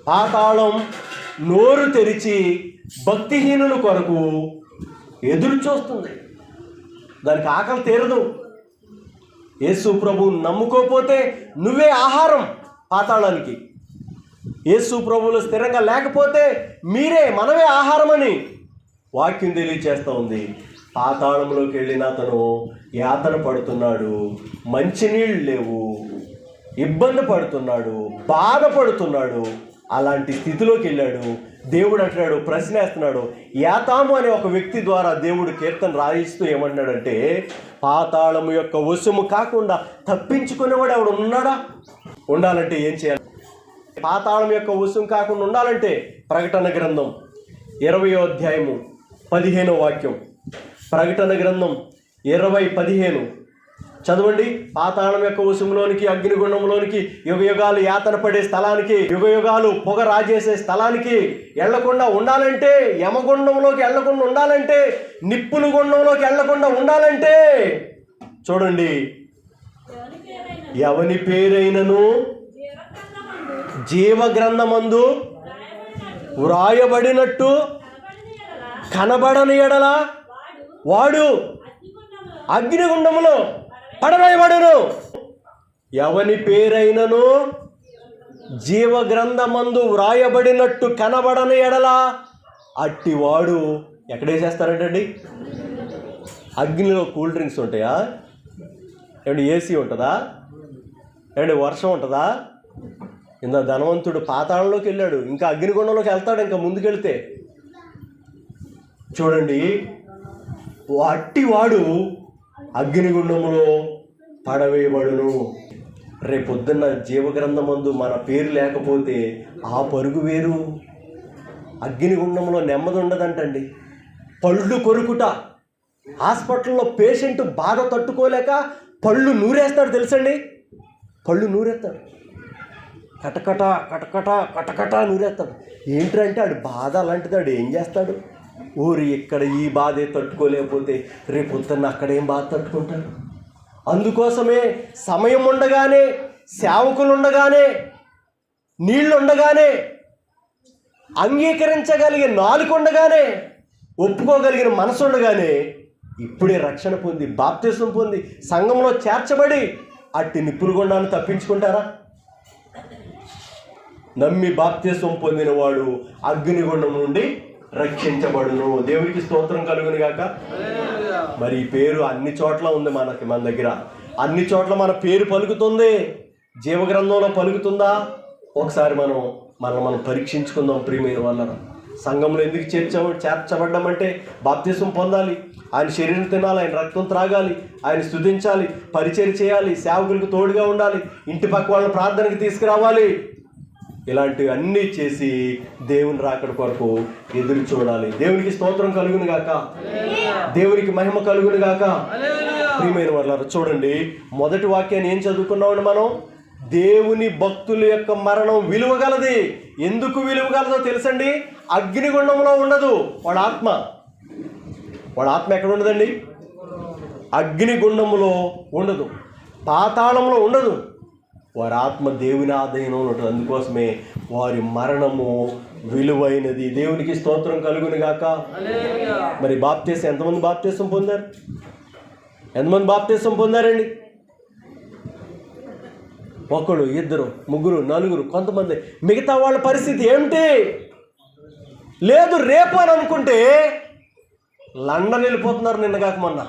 పాతాళం నోరు తెరిచి భక్తిహీనుల కొరకు ఎదురు చూస్తుంది. దానికి ఆకలి తీరదు. యేసు ప్రభు నమ్ముకోకపోతే నువ్వే ఆహారం పాతాళానికి. యేసు ప్రభువులు స్థిరంగా లేకపోతే మనమే ఆహారం అని వాక్యం తెలియచేస్తూ ఉంది. పాతాళంలోకి వెళ్ళిన అతను యాతన పడుతున్నాడు, మంచినీళ్ళు లేవు, ఇబ్బంది పడుతున్నాడు, బాధపడుతున్నాడు. అలాంటి స్థితిలోకి వెళ్ళాడు. దేవుడు అంటున్నాడు, ప్రశ్న వేస్తున్నాడు. యాతాము అనే ఒక వ్యక్తి ద్వారా దేవుడు కీర్తన రాయిస్తూ ఏమంటున్నాడంటే, పాతాళము యొక్క వశము కాకుండా తప్పించుకునేవాడు ఎవడు ఉన్నాడా? ఉండాలంటే ఏం చేయాలి? పాతాళం యొక్క వశం కాకుండా ఉండాలంటే ప్రకటన గ్రంథం 20వ అధ్యాయము 15వ వాక్యం. ప్రకటన గ్రంథం 20:15 చదవండి. పాతాళం యొక్క వశంలోనికి, అగ్నిగుండంలోనికి, యుగయుగాలు యాతన పడే స్థలానికి, యుగయుగాలు పొగ రాజేసే స్థలానికి వెళ్లకుండా ఉండాలంటే, యమగుండంలోకి వెళ్లకుండా ఉండాలంటే, నిప్పుల గుండంలోకి వెళ్లకుండా ఉండాలంటే చూడండి, ఎవని పేరైనను జీవగ్రంథమందు వ్రాయబడినట్టు కనబడని ఎడల వాడు అగ్నిగుండములో పడవేయబడును. ఎవని పేరైనను జీవగ్రంథమందు వ్రాయబడినట్టు కనబడని ఎడల అట్టివాడు ఎక్కడేసేస్తారంటండి? అగ్నిలో కూల్ డ్రింక్స్ ఉంటాయా? ఏమండి ఏసీ ఉంటుందా? ఏమండి వర్షం ఉంటుందా? ఇంత ధనవంతుడు పాతాళంలోకి వెళ్ళాడు, ఇంకా అగ్నిగుండంలోకి వెళ్తాడు ఇంకా ముందుకెళ్తే. చూడండి, అట్టివాడు అగ్నిగుండంలో పడవేయబడును. రేపొద్దున్న జీవగ్రంథమందు మన పేరు లేకపోతే ఆ పరుగు వేరు. అగ్నిగుండంలో నెమ్మది ఉండదంటండి. పళ్ళు కొరుకుట. హాస్పిటల్లో పేషెంట్ బాధ తట్టుకోలేక పళ్ళు నూరేస్తాడు తెలుసండి. పళ్ళు నూరేస్తాడు, కటకట కటకట కటకట నూరేస్తాడు. ఏంటంటే ఆడు బాధ అలాంటిది. ఆడు ఏం చేస్తాడు? ఊరి ఇక్కడ ఈ బాధే తట్టుకోలేకపోతే రేపు పొద్దున్న అక్కడేం బాధ తట్టుకుంటాడు? అందుకోసమే సమయం ఉండగానే, సేవకులు ఉండగానే, నీళ్ళు ఉండగానే, అంగీకరించగలిగే నాలుక ఉండగానే, ఒప్పుకోగలిగిన మనసు ఉండగానే ఇప్పుడే రక్షణ పొంది, బాప్తిసం పొంది, సంఘంలో చేర్చబడి అట్టి నిప్పుల గుండాన్ని తప్పించుకుంటారా? నమ్మి బాప్తిసం పొందిన వాడు అగ్నిగుండం నుండి రక్షించబడును. దేవునికి స్తోత్రం కలుగును గాక. మరి ఈ పేరు అన్ని చోట్ల ఉంది. మన దగ్గర అన్ని చోట్ల మన పేరు పలుకుతుంది. జీవగ్రంథంలో పలుకుతుందా? ఒకసారి మనం పరీక్షించుకుందాం. ప్రియమైన వాళ్ళ సంఘంలో ఎందుకు చేర్చబడ్డామంటే బాప్తిసం పొందాలి, ఆయన శరీరం తినాలి, ఆయన రక్తం త్రాగాలి, ఆయన స్తుతించాలి, పరిచయం చేయాలి, సేవకులకు తోడుగా ఉండాలి, ఇంటి పక్క వాళ్ళని ప్రార్థనకి తీసుకురావాలి. ఇలాంటివి అన్నీ చేసి దేవుని రాకడ కొరకు ఎదురు చూడాలి. దేవునికి స్తోత్రం కలుగును గాక. దేవునికి మహిమ కలుగును గాక. ప్రియమైన వాళ్ళారా, చూడండి, మొదటి వాక్యాన్ని ఏం చదువుకున్నామండి మనం? దేవుని భక్తుల యొక్క మరణం విలువగలది. ఎందుకు విలువగలదో తెలుసండి? అగ్నిగుండంలో ఉండదు వాడి ఆత్మ. వాడి ఆత్మ ఎక్కడ ఉండదండి? అగ్నిగుండంలో ఉండదు, పాతాళంలో ఉండదు. వారి ఆత్మ దేవుని ఆధీనంలో ఉంటుంది. అందుకోసమే వారి మరణము విలువైనది. దేవునికి స్తోత్రం కలుగును గాక. మరి బాప్తిసం ఎంతమంది బాప్తిసం పొందారు? ఎంతమంది బాప్తిసం పొందారండి? ఒకడు, ఇద్దరు, ముగ్గురు, నలుగురు, కొంతమంది. మిగతా వాళ్ళ పరిస్థితి ఏమిటి? లేదు రేపు అని అనుకుంటే లండన్ వెళ్ళిపోతున్నారు నిన్నగాక మొన్న.